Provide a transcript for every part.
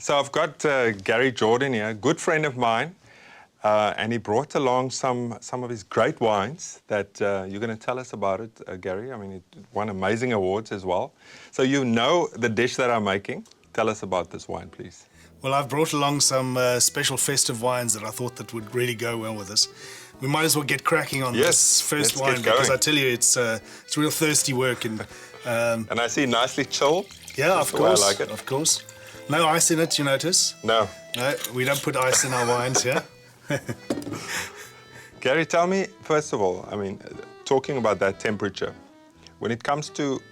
So I've got Gary Jordan here, a good friend of mine, and he brought along some of his great wines that you're going to tell us about it, Gary. I mean, it won amazing awards as well. So you know the dish that I'm making. Tell us about this wine, please. Well, I've brought along some special festive wines that I thought that would really go well with this. We might as well get cracking on this first wine because I tell you, it's real thirsty work. And I see nicely chilled. Yeah, That's of course, I like it. of course. No ice in it, you notice? No. No, we don't put ice in our wines here. Gary, tell me, first of all, I mean, talking about that temperature, when it comes to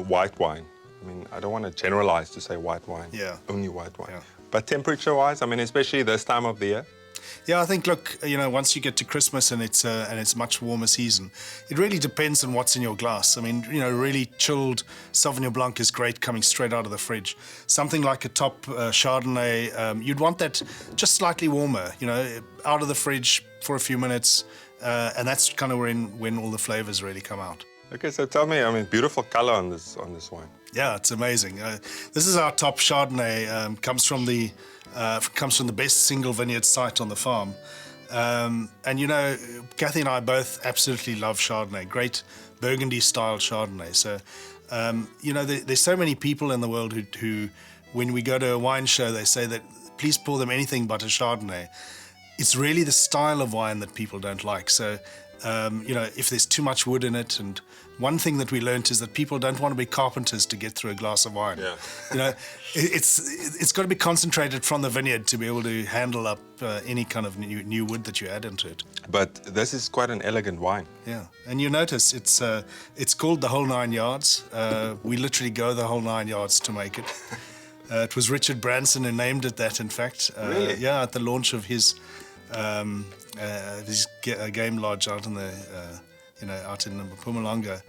white wine, I mean, I don't want to generalize to say white wine, only white wine. Yeah. But temperature-wise, I mean, especially this time of the year? Yeah, I think, look, you know, once you get to Christmas and it's a much warmer season, it really depends on what's in your glass. I mean, you know, really chilled Sauvignon Blanc is great coming straight out of the fridge. Something like a top Chardonnay, you'd want that just slightly warmer, you know, out of the fridge for a few minutes, and that's kind of when all the flavors really come out. Okay, so tell me, I mean, beautiful color on this wine. Yeah, it's amazing. This is our top Chardonnay. Comes from the best single vineyard site on the farm. And you know, Kathy and I both absolutely love Chardonnay. Great Burgundy-style Chardonnay. So, you know, there's so many people in the world who, when we go to a wine show, they say that please pour them anything but a Chardonnay. It's really the style of wine that people don't like. So, you know, if there's too much wood in it, and one thing that we learned is that people don't want to be carpenters to get through a glass of wine. Yeah. You know, it's got to be concentrated from the vineyard to be able to handle up any kind of new wood that you add into it. But this is quite an elegant wine. Yeah, and you notice it's called the whole 9 yards. We literally go the whole 9 yards to make it. It was Richard Branson who named it that, in fact. Really? Yeah, at the launch of his game lodge out in the, out in Mpumalanga,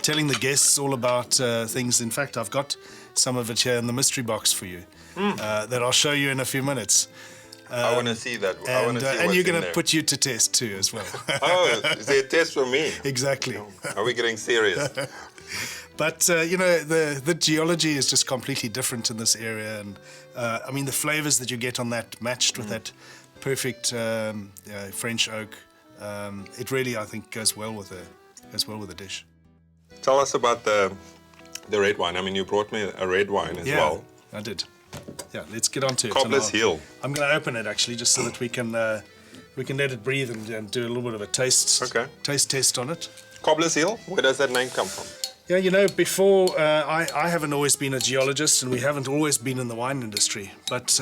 telling the guests all about things. In fact, I've got some of it here in the mystery box for you that I'll show you in a few minutes. I want to see that. I want to see and what's you're going in to there. put you to test too as well. Oh, is there a test for me? Exactly. Are we getting serious? But, you know, the geology is just completely different in this area. And, I mean, the flavors that you get on that matched with that perfect French oak, it really, I think, goes well with the dish. Tell us about the red wine. I mean, you brought me a red wine as well. Yeah, I did. Yeah, let's get on to it. Cobbler's Hill. I'm going to open it, actually, just so that we can let it breathe and do a little bit of a taste test on it. Cobbler's Hill? Where does that name come from? Yeah, you know, before, I haven't always been a geologist, and we haven't always been in the wine industry, but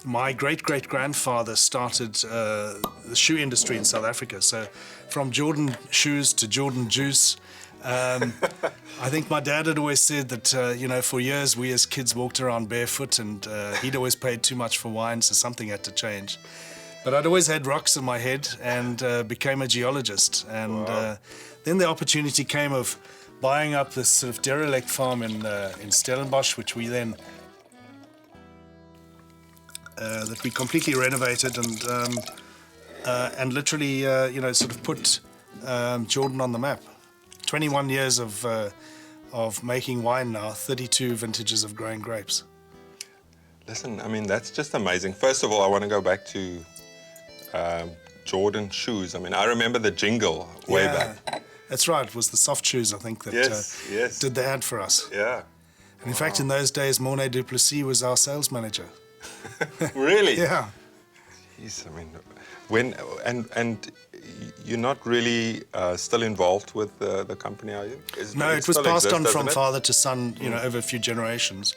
my great-great-grandfather started the shoe industry in South Africa. So from Jordan shoes to Jordan juice. I think my dad had always said that, you know, for years we as kids walked around barefoot, and he'd always paid too much for wine, so something had to change. But I'd always had rocks in my head and became a geologist. And then the opportunity came of buying up this sort of derelict farm in Stellenbosch, which we then that we completely renovated and literally you know, sort of put Jordan on the map. 21 years of making wine now, 32 vintages of growing grapes. Listen, I mean, that's just amazing. First of all, I want to go back to Jordan shoes. I mean, I remember the jingle way back. That's right. It was the soft shoes, I think, that did the ad for us. Yeah. And in fact, in those days, Mornay du Plessis was our sales manager. Really? Yeah. Jeez, I mean, when and you're not really still involved with the company, are you? No, it was passed on from father to son, you know, over a few generations,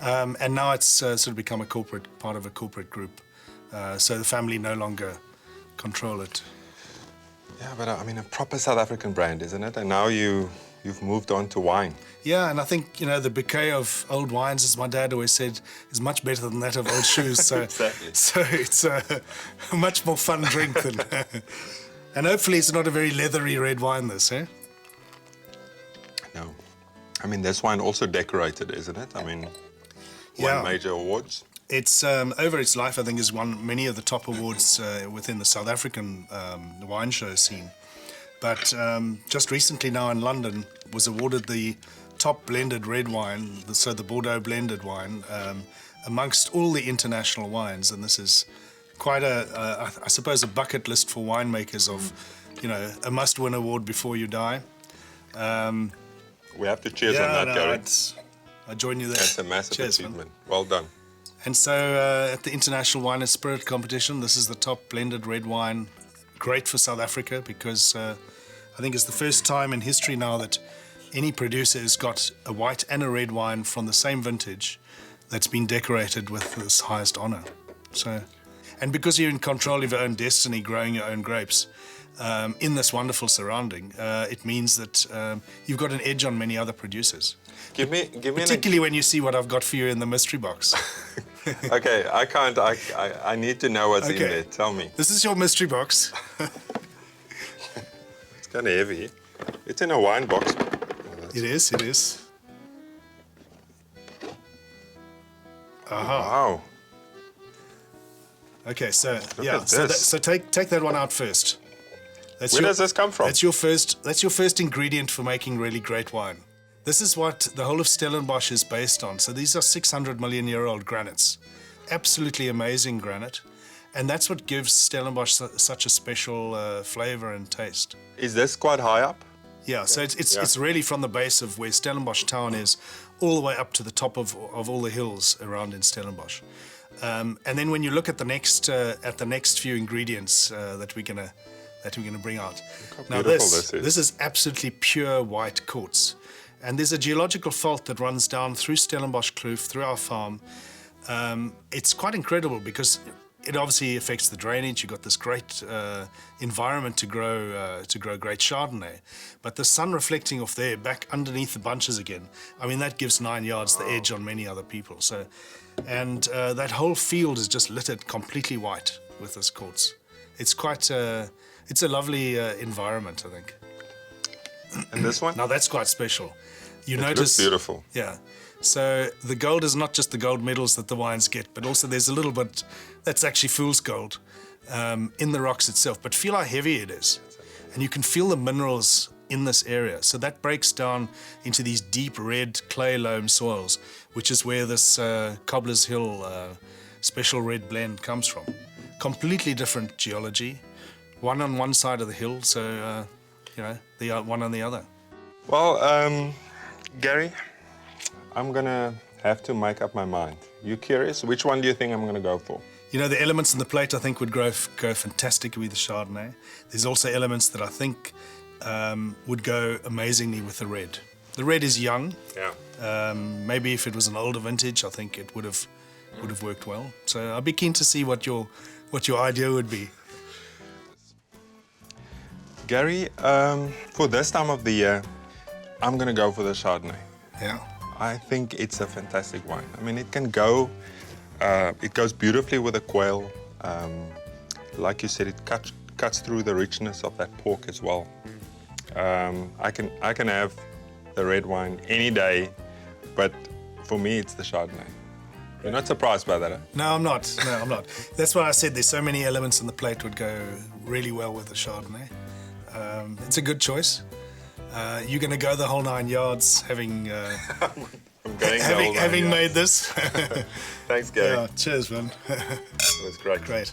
and now it's sort of become part of a corporate group. So the family no longer control it. Yeah, but I mean, a proper South African brand, isn't it? And now you've moved on to wine. Yeah, and I think, you know, the bouquet of old wines, as my dad always said, is much better than that of old shoes. So, Exactly. So it's a much more fun drink than... And hopefully it's not a very leathery red wine, this, eh? No. I mean, this wine also decorated, isn't it? I mean, won major awards. It's, over its life, I think, has won many of the top awards within the South African wine show scene. But just recently now in London was awarded the top blended red wine, so the Bordeaux blended wine, amongst all the international wines, and this is quite I suppose, a bucket list for winemakers of, a must-win award before you die. We have to cheers on that, Gary. I join you there. That's a massive Cheers, achievement. man. Well done. And so at the International Wine and Spirit Competition, this is the top blended red wine. Great for South Africa because I think it's the first time in history now that any producer has got a white and a red wine from the same vintage that's been decorated with this highest honor. So, and because you're in control of your own destiny, growing your own grapes, in this wonderful surrounding, it means that you've got an edge on many other producers. Give me Particularly when you see what I've got for you in the mystery box. Okay, I can't. I need to know what's in Okay. there. Tell me. This is your mystery box. It's kind of heavy. It's in a wine box. It is. Aha. Wow. Okay, so Look yeah, at so, this. so take that one out first. That's Where does this come from? That's your first ingredient for making really great wine. This is what the whole of Stellenbosch is based on. So these are 600 million year old granites, absolutely amazing granite, and that's what gives Stellenbosch such a special flavor and taste. Is this quite high up? Yeah, so it's really from the base of where Stellenbosch town is, all the way up to the top of all the hills around in Stellenbosch. And then when you look at the next few ingredients that we're gonna bring out. Now beautiful this is absolutely pure white quartz, and there's a geological fault that runs down through Stellenbosch Kloof, through our farm. It's quite incredible because it obviously affects the drainage. You've got this great environment to grow great Chardonnay, but the sun reflecting off there back underneath the bunches again, I mean, that gives 9 yards the edge on many other people. So, and that whole field is just littered completely white with this quartz. It's quite it's a lovely environment, I think. And this one? Now that's quite special. You It notice looks beautiful. Yeah. So the gold is not just the gold medals that the wines get, but also there's a little bit that's actually fool's gold in the rocks itself. But feel how heavy it is. And you can feel the minerals in this area. So that breaks down into these deep red clay loam soils, which is where this Cobbler's Hill special red blend comes from. Completely different geology. One on one side of the hill, so, the one on the other. Well, Gary, I'm gonna have to make up my mind. You curious? Which one do you think I'm gonna go for? You know, the elements in the plate I think would go fantastic with the Chardonnay. There's also elements that I think would go amazingly with the red. The red is young. Yeah. Maybe if it was an older vintage, I think it would have worked well. So I'd be keen to see what your idea would be. Gary, for this time of the year, I'm gonna go for the Chardonnay. Yeah. I think it's a fantastic wine. I mean, it goes beautifully with a quail. Like you said, it cuts through the richness of that pork as well. I can have the red wine any day, but for me, it's the Chardonnay. You're not surprised by that, huh? No, I'm not. That's why I said there's so many elements in the plate would go really well with the Chardonnay. It's a good choice. You're going to go the whole 9 yards, having I'm going the whole having nine made yards. this. Thanks, Gary. Yeah, cheers, man. It was great. Great.